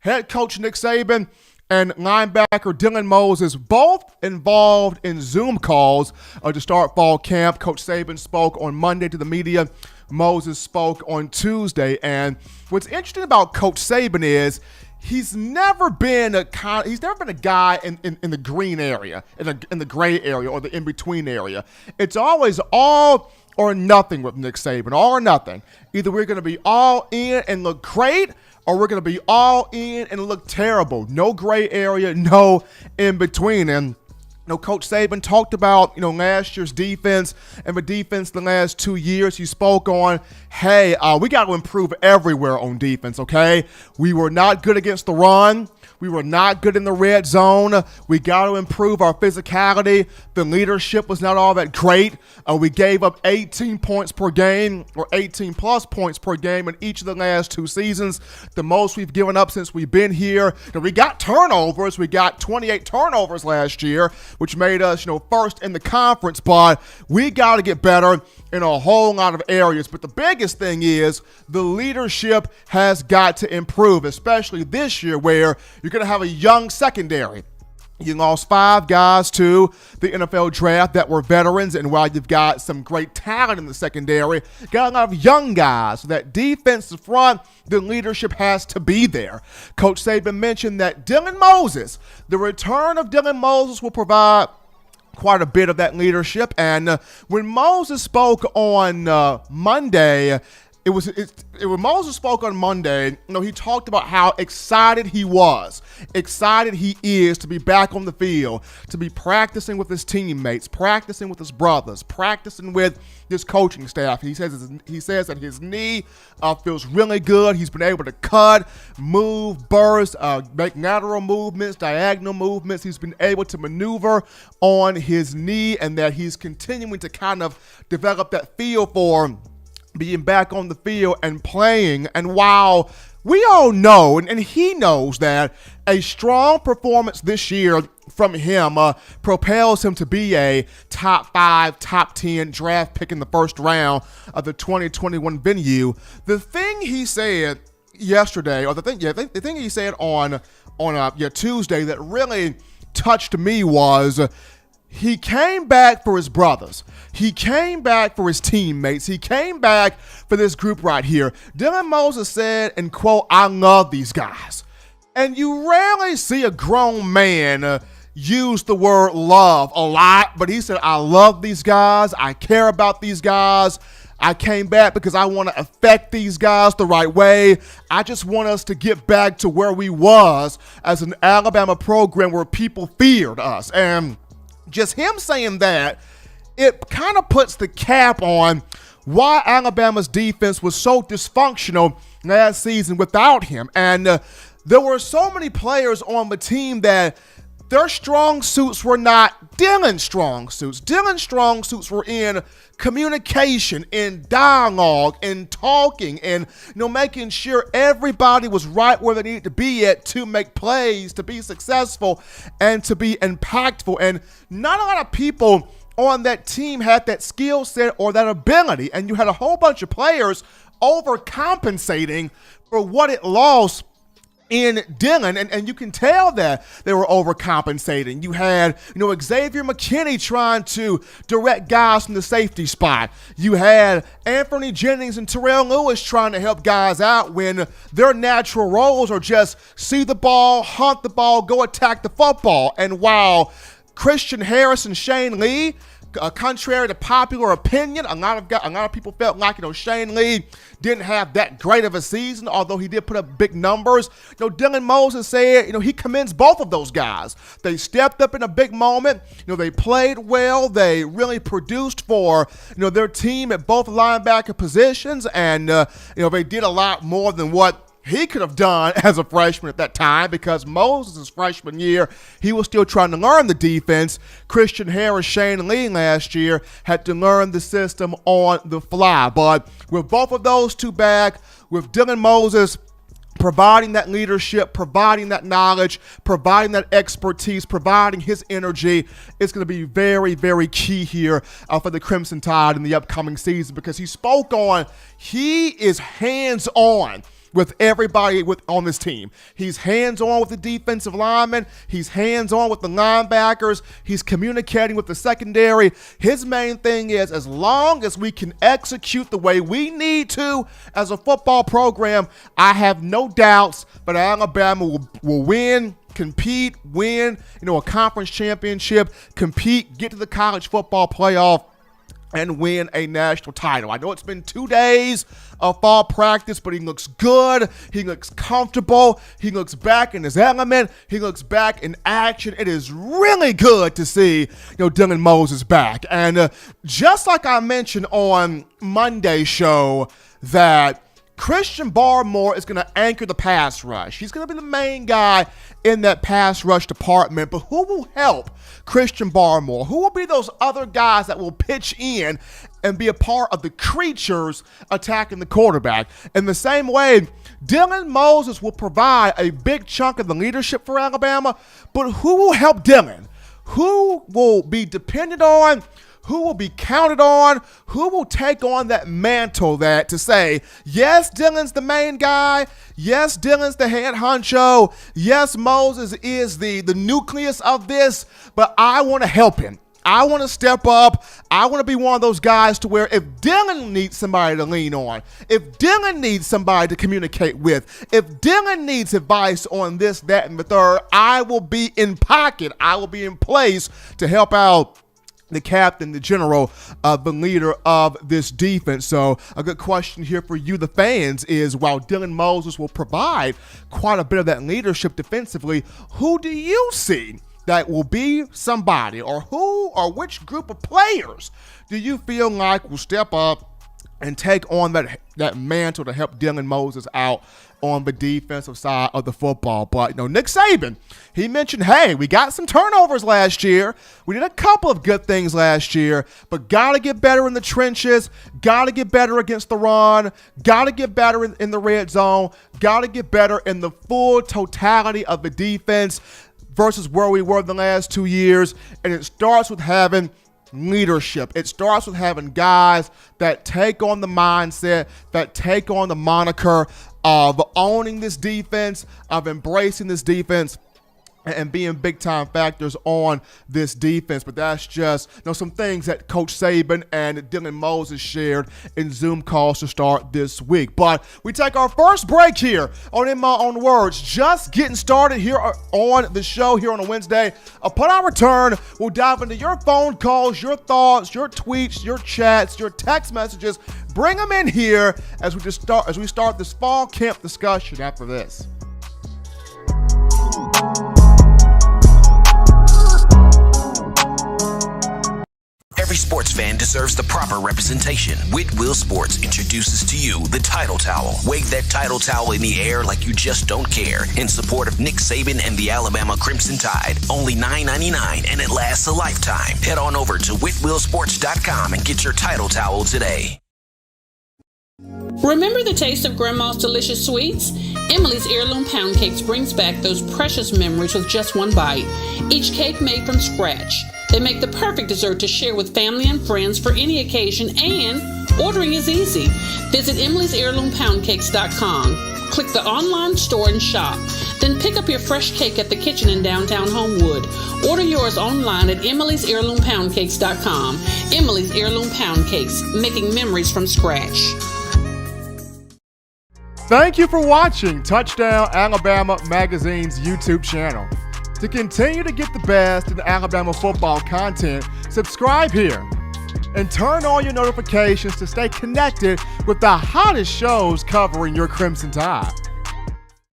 head coach Nick Saban and linebacker Dylan Moses, both involved in Zoom calls to start fall camp. Coach Saban spoke on Monday to the media. Moses spoke on Tuesday. And what's interesting about Coach Saban is he's never been a guy in the green area, in the gray area or the in-between area. It's always all or nothing with Nick Saban, all or nothing. Either we're going to be all in and look great, or we're going to be all in and look terrible. No gray area, no in between. And Coach Saban talked about, last year's defense and the defense the last 2 years. He spoke on, hey, we got to improve everywhere on defense, okay? We were not good against the run. We were not good in the red zone. We got to improve our physicality. The leadership was not all that great. We gave up 18 points per game, or 18 plus points per game in each of the last 2 seasons. The most we've given up since we've been here. We got turnovers. We got 28 turnovers last year, which made us, first in the conference. But we got to get better in a whole lot of areas. But the biggest thing is the leadership has got to improve, especially this year where you're going to have a young secondary. You lost 5 guys to the NFL draft that were veterans, and while you've got some great talent in the secondary, got a lot of young guys. So that defensive front, the leadership has to be there. Coach Saban mentioned that the return of Dylan Moses will provide quite a bit of that leadership. And when Moses spoke on Monday, when Moses spoke on Monday, he talked about how excited he is to be back on the field, to be practicing with his teammates, practicing with his brothers, practicing with his coaching staff. He says that his knee feels really good. He's been able to cut, move, burst, make lateral movements, diagonal movements. He's been able to maneuver on his knee, and that he's continuing to kind of develop that feel for being back on the field and playing. And while we all know, and he knows, that a strong performance this year from him propels him to be a top 5, top 10 draft pick in the first round of the 2021 venue, the thing he said yesterday, or the thing he said on Tuesday that really touched me was, he came back for his brothers. He came back for his teammates. He came back for this group right here. Dylan Moses said, and quote, "I love these guys." And you rarely see a grown man use the word love a lot, but he said, "I love these guys. I care about these guys. I came back because I want to affect these guys the right way. I just want us to get back to where we was as an Alabama program where people feared us." And just him saying that, it kind of puts the cap on why Alabama's defense was so dysfunctional last season without him. And there were so many players on the team that their strong suits were not Dylan's strong suits. Dylan's strong suits were in communication, in dialogue, in talking, and making sure everybody was right where they needed to be at to make plays, to be successful, and to be impactful. And not a lot of people on that team had that skill set or that ability. And you had a whole bunch of players overcompensating for what it lost in Dylan, and you can tell that they were overcompensating. You had, Xavier McKinney trying to direct guys from the safety spot. You had Anthony Jennings and Terrell Lewis trying to help guys out when their natural roles are just see the ball, hunt the ball, go attack the football. And while Christian Harris and Shane Lee, contrary to popular opinion, a lot of people felt like Shane Lee didn't have that great of a season, although he did put up big numbers. Dylan Moses said he commends both of those guys. They stepped up in a big moment. They played well. They really produced for their team at both linebacker positions, and they did a lot more than what he could have done as a freshman at that time, because Moses' freshman year, he was still trying to learn the defense. Christian Harris, Shane Lee last year had to learn the system on the fly. But with both of those two back, with Dylan Moses providing that leadership, providing that knowledge, providing that expertise, providing his energy, it's going to be very, very key here for the Crimson Tide in the upcoming season, because he spoke on, he is hands-on with everybody on this team. He's hands-on with the defensive linemen. He's hands-on with the linebackers. He's communicating with the secondary. His main thing is, as long as we can execute the way we need to as a football program, I have no doubts that Alabama will win, compete, win, a conference championship, compete, get to the college football playoff, and win a national title. I know it's been 2 days of fall practice, but he looks good. He looks comfortable. He looks back in his element. He looks back in action. It is really good to see, Dylan Moses back. And just like I mentioned on Monday's show, that Christian Barmore is going to anchor the pass rush. He's going to be the main guy in that pass rush department. But who will help Christian Barmore? Who will be those other guys that will pitch in and be a part of the creatures attacking the quarterback? In the same way, Dylan Moses will provide a big chunk of the leadership for Alabama. But who will help Dylan? Who will be dependent on? Who will be counted on? Who will take on that mantle to say, yes, Dylan's the main guy. Yes, Dylan's the head honcho. Yes, Moses is the nucleus of this, but I want to help him. I want to step up. I want to be one of those guys to where if Dylan needs somebody to lean on, if Dylan needs somebody to communicate with, if Dylan needs advice on this, that, and the third, I will be in pocket. I will be in place to help out the captain, the general, the leader of this defense. So a good question here for you, the fans, is while Dylan Moses will provide quite a bit of that leadership defensively, who do you see that will be somebody, or who or which group of players do you feel like will step up and take on that mantle to help Dylan Moses out on the defensive side of the football? But, Nick Saban, he mentioned, hey, we got some turnovers last year. We did a couple of good things last year, but got to get better in the trenches, got to get better against the run, got to get better in the red zone, got to get better in the full totality of the defense versus where we were the last 2 years. And it starts with having leadership. It starts with having guys that take on the mindset, that take on the moniker of owning this defense, of embracing this defense, and being big-time factors on this defense. But that's just some things that Coach Saban and Dylan Moses shared in Zoom calls to start this week. But we take our first break here on In My Own Words. Just getting started here on the show here on a Wednesday. Upon our return, we'll dive into your phone calls, your thoughts, your tweets, your chats, your text messages. Bring them in here as we start this fall camp discussion after this. Every sports fan deserves the proper representation. Whitwell Sports introduces to you the Title Towel. Wave that Title Towel in the air like you just don't care in support of Nick Saban and the Alabama Crimson Tide. Only $9.99 and it lasts a lifetime. Head on over to whitwellsports.com and get your Title Towel today. Remember the taste of Grandma's delicious sweets? Emily's Heirloom Pound Cakes brings back those precious memories with just one bite. Each cake made from scratch. They make the perfect dessert to share with family and friends for any occasion, and ordering is easy. Visit Emily'sHeirloomPoundCakes.com. Click the online store and shop. Then pick up your fresh cake at the kitchen in downtown Homewood. Order yours online at Emily'sHeirloomPoundCakes.com. Emily's Heirloom Pound Cakes, making memories from scratch. Thank you for watching Touchdown Alabama Magazine's YouTube channel. To continue to get the best in Alabama football content, subscribe here and turn on your notifications to stay connected with the hottest shows covering your Crimson Tide.